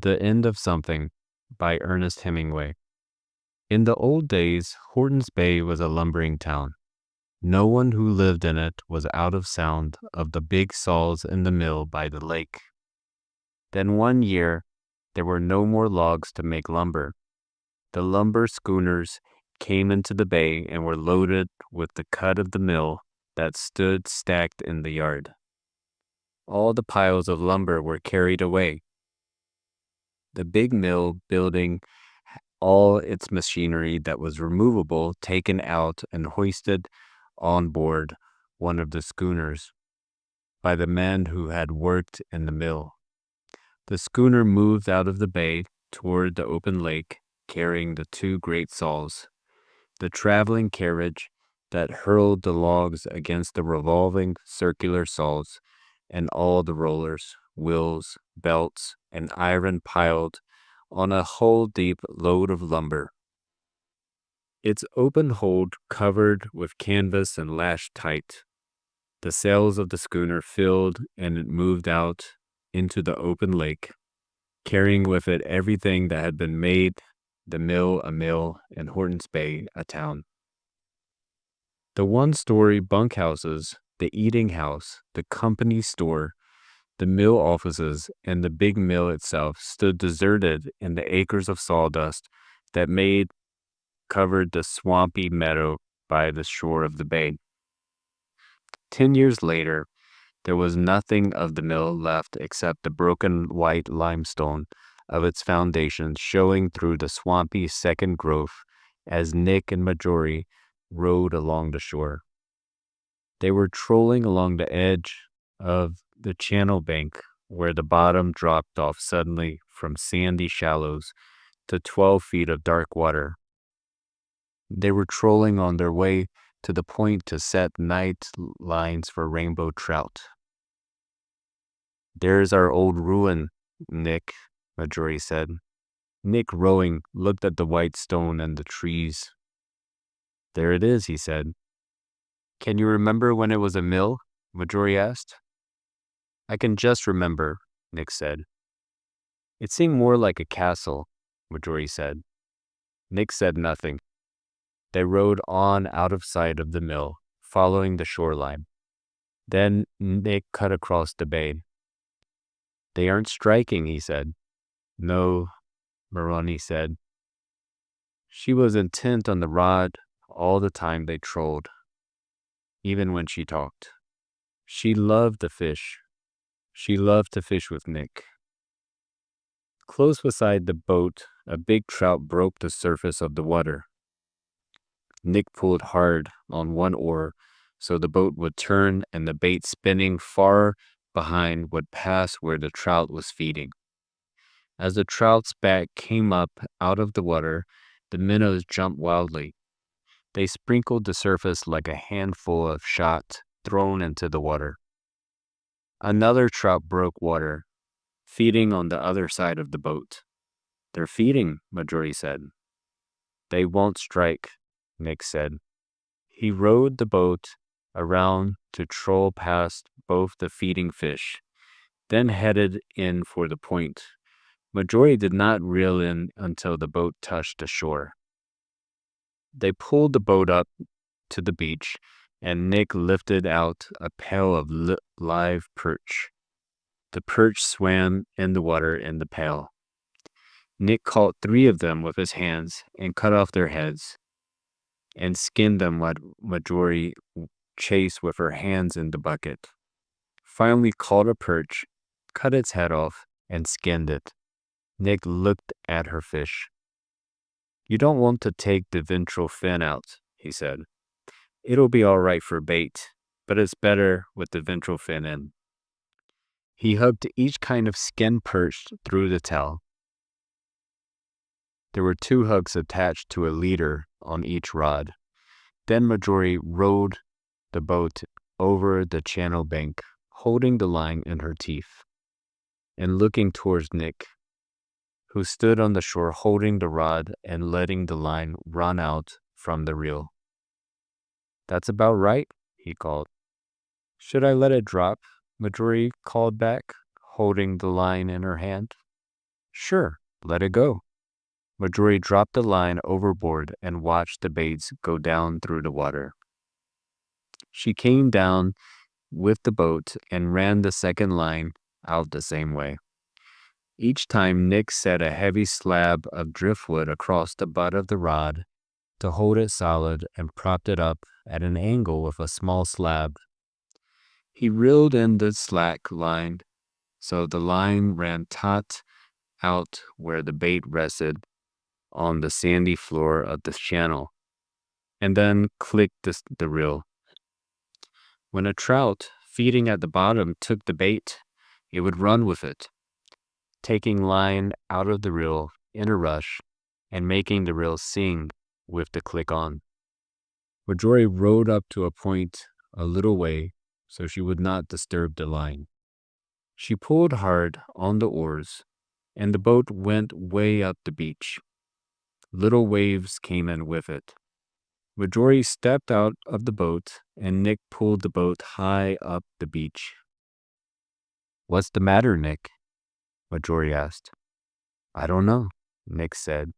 The End of Something by Ernest Hemingway. In the old days, Horton's Bay was a lumbering town. No one who lived in it was out of sound of the big saws in the mill by the lake. Then one year, there were no more logs to make lumber. The lumber schooners came into the bay and were loaded with the cut of the mill that stood stacked in the yard. All the piles of lumber were carried away. The big mill building all its machinery that was removable taken out and hoisted on board one of the schooners by the men who had worked in the mill. The schooner moved out of the bay toward the open lake, carrying the two great saws, the traveling carriage that hurled the logs against the revolving circular saws, and all the rollers, wheels, belts, and iron piled on a hull-deep load of lumber. Its open hold covered with canvas and lashed tight. The sails of the schooner filled and it moved out into the open lake, carrying with it everything that had been made the mill a mill and Horton's Bay a town. The one-story bunkhouses, the eating house, the company store, the mill offices, and the big mill itself stood deserted in the acres of sawdust that covered the swampy meadow by the shore of the bay. 10 years later, there was nothing of the mill left except the broken white limestone of its foundation showing through the swampy second growth as Nick and Marjorie rowed along the shore. They were trolling along the edge of the channel bank where the bottom dropped off suddenly from sandy shallows to 12 feet of dark water. They were trolling on their way to the point to set night lines for rainbow trout. "There's our old ruin, Nick," Marjorie said. Nick, rowing, looked at the white stone and the trees. "There it is," he said. "Can you remember when it was a mill?" Marjorie asked. "I can just remember," Nick said. "It seemed more like a castle," Marjorie said. Nick said nothing. They rowed on out of sight of the mill, following the shoreline. Then Nick cut across the bay. "They aren't striking," he said. "No," Maroni said. She was intent on the rod all the time they trolled, even when she talked. She loved the fish. She loved to fish with Nick. Close beside the boat, a big trout broke the surface of the water. Nick pulled hard on one oar so the boat would turn and the bait spinning far behind would pass where the trout was feeding. As the trout's back came up out of the water, the minnows jumped wildly. They sprinkled the surface like a handful of shot thrown into the water. Another trout broke water, feeding on the other side of the boat. "They're feeding," Marjorie said. "They won't strike," Nick said. He rowed the boat around to troll past both the feeding fish, then headed in for the point. Marjorie did not reel in until the boat touched the shore. They pulled the boat up to the beach, and Nick lifted out a pail of live perch. The perch swam in the water in the pail. Nick caught 3 of them with his hands and cut off their heads and skinned them while Marjorie chased with her hands in the bucket. Finally caught a perch, cut its head off, and skinned it. Nick looked at her fish. "You don't want to take the ventral fin out," he said. "It'll be all right for bait, but it's better with the ventral fin in." He hugged each kind of skin perch through the tail. There were 2 hooks attached to a leader on each rod. Then Marjorie rowed the boat over the channel bank, holding the line in her teeth, and looking towards Nick, who stood on the shore holding the rod and letting the line run out from the reel. "That's about right," he called. "Should I let it drop?" Marjorie called back, holding the line in her hand. Sure, let it go. Marjorie dropped the line overboard and watched the baits go down through the water. She came down with the boat and ran the second line out the same way. Each time Nick set a heavy slab of driftwood across the butt of the rod to hold it solid and propped it up at an angle with a small slab. He reeled in the slack line so the line ran taut out where the bait rested on the sandy floor of the channel, and then clicked the reel. When a trout feeding at the bottom took the bait, it would run with it, taking line out of the reel in a rush and making the reel sing with the click on. Marjorie rowed up to a point a little way so she would not disturb the line. She pulled hard on the oars, and the boat went way up the beach. Little waves came in with it. Marjorie stepped out of the boat, and Nick pulled the boat high up the beach. "What's the matter, Nick?" Marjorie asked. "I don't know," Nick said,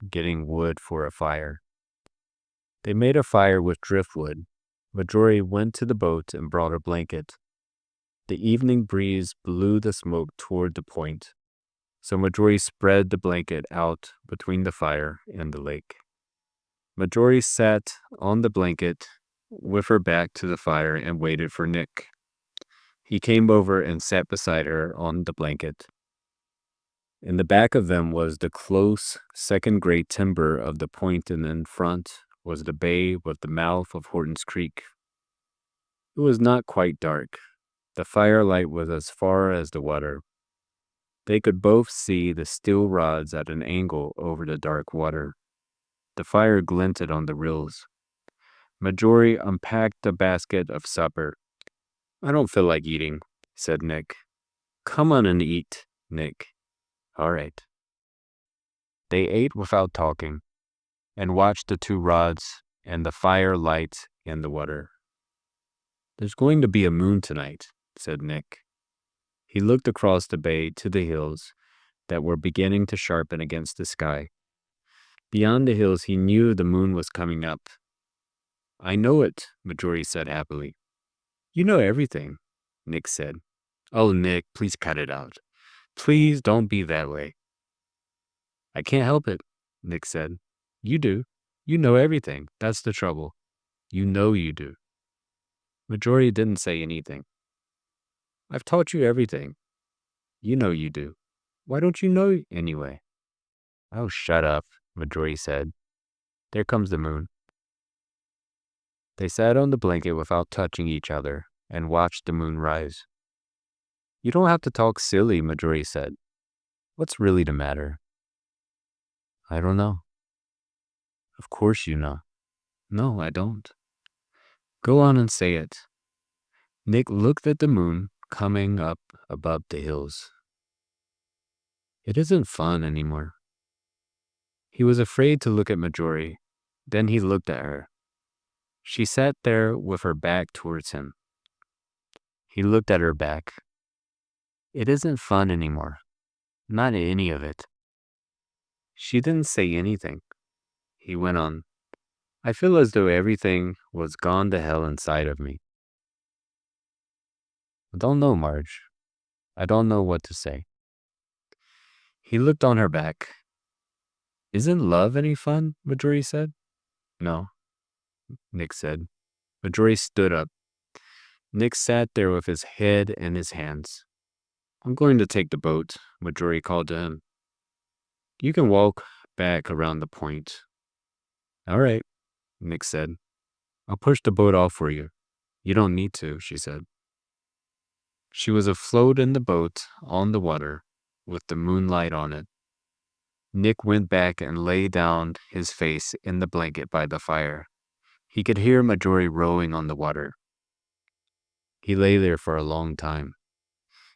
getting wood for a fire. They made a fire with driftwood. Marjorie went to the boat and brought a blanket. The evening breeze blew the smoke toward the point, so Marjorie spread the blanket out between the fire and the lake. Marjorie sat on the blanket with her back to the fire and waited for Nick. He came over and sat beside her on the blanket. In the back of them was the close second-grade timber of the point, and in front was the bay with the mouth of Horton's Creek. It was not quite dark. The firelight was as far as the water. They could both see the steel rods at an angle over the dark water. The fire glinted on the reels. Marjorie unpacked a basket of supper. "I don't feel like eating," said Nick. "Come on and eat, Nick." "All right." They ate without talking and watched the two rods and the fire light in the water. "There's going to be a moon tonight," said Nick. He looked across the bay to the hills that were beginning to sharpen against the sky. Beyond the hills, he knew the moon was coming up. "I know it," Marjorie said happily. "You know everything," Nick said. "Oh, Nick, please cut it out. Please don't be that way." "I can't help it," Nick said. "You do. You know everything. That's the trouble. You know you do." Marjorie didn't say anything. "I've taught you everything. You know you do. Why don't you know anyway?" "Oh, shut up," Marjorie said. "There comes the moon." They sat on the blanket without touching each other and watched the moon rise. "You don't have to talk silly," Marjorie said. "What's really the matter?" "I don't know." "Of course you know." "No, I don't." "Go on and say it." Nick looked at the moon coming up above the hills. "It isn't fun anymore." He was afraid to look at Marjorie. Then he looked at her. She sat there with her back towards him. He looked at her back. "It isn't fun anymore. Not any of it." She didn't say anything. He went on. "I feel as though everything was gone to hell inside of me." "I don't know, Marge. I don't know what to say." He looked on her back. "Isn't love any fun?" Marjorie said. "No," Nick said. Marjorie stood up. Nick sat there with his head in his hands. "I'm going to take the boat," Marjorie called to him. "You can walk back around the point." "All right," Nick said. "I'll push the boat off for you." "You don't need to," she said. She was afloat in the boat on the water with the moonlight on it. Nick went back and lay down his face in the blanket by the fire. He could hear Marjorie rowing on the water. He lay there for a long time.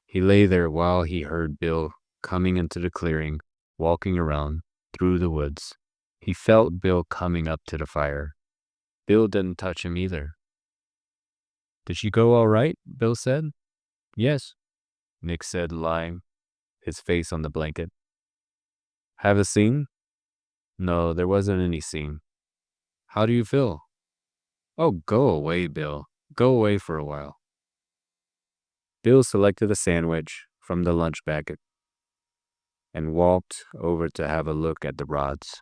He lay there while he heard Bill coming into the clearing, walking around through the woods. He felt Bill coming up to the fire. Bill didn't touch him either. "Did she go all right?" Bill said. "Yes," Nick said, lying his face on the blanket. Have a scene? No, there wasn't any scene. How do you feel? Oh, go away, Bill. Go away for a while. Bill selected a sandwich from the lunch basket and walked over to have a look at the rods.